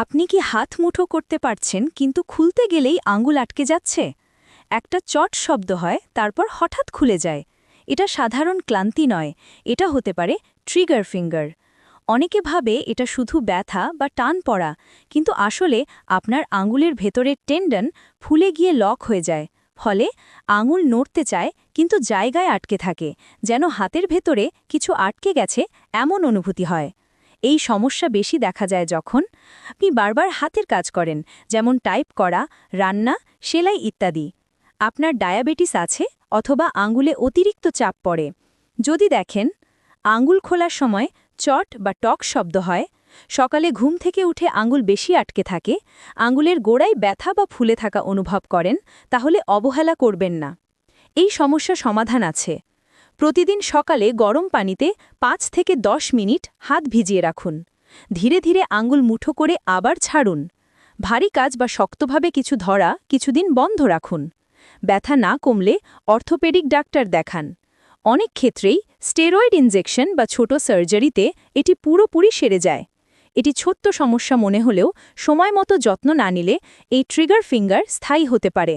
আপনি কি হাত মুঠো করতে পারছেন কিন্তু খুলতে গেলেই আঙুল আটকে যাচ্ছে? একটা চট শব্দ হয় তারপর হঠাৎ খুলে যায়। এটা সাধারণ ক্লান্তি নয়, এটা হতে পারে ট্রিগার ফিঙ্গার। অনেকে ভাবে এটা শুধু ব্যথা বা টান পড়া, কিন্তু আসলে আপনার আঙুলের ভেতরের টেন্ডন ফুলে গিয়ে লক হয়ে যায়। ফলে আঙুল নড়তে চায় কিন্তু জায়গায় আটকে থাকে, যেন হাতের ভেতরে কিছু আটকে গেছে এমন অনুভূতি হয়। এই সমস্যা বেশি দেখা যায় যখন আপনি বারবার হাতের কাজ করেন, যেমন টাইপ করা, রান্না, সেলাই ইত্যাদি। আপনার ডায়াবেটিস আছে অথবা আঙুলে অতিরিক্ত চাপ পড়ে। যদি দেখেন আঙুল খোলার সময় চট বা টক শব্দ হয়, সকালে ঘুম থেকে উঠে আঙুল বেশি আটকে থাকে, আঙুলের গোড়ায় ব্যথা বা ফুলে থাকা অনুভব করেন, তাহলে অবহেলা করবেন না। এই সমস্যা সমাধান আছে। প্রতিদিন সকালে গরম পানিতে 5 থেকে 10 মিনিট হাত ভিজিয়ে রাখুন। ধীরে ধীরে আঙুল মুঠো করে আবার ছাড়ুন। ভারী কাজ বা শক্তভাবে কিছু ধরা কিছুদিন বন্ধ রাখুন। ব্যথা না কমলে অর্থোপেডিক ডাক্তার দেখান। অনেক ক্ষেত্রেই স্টেরয়েড ইনজেকশন বা ছোট সার্জারিতে এটি পুরোপুরি সেরে যায়। এটি ছোট্ট সমস্যা মনে হলেও সময় মতো যত্ন না নিলে এই ট্রিগার ফিঙ্গার স্থায়ী হতে পারে।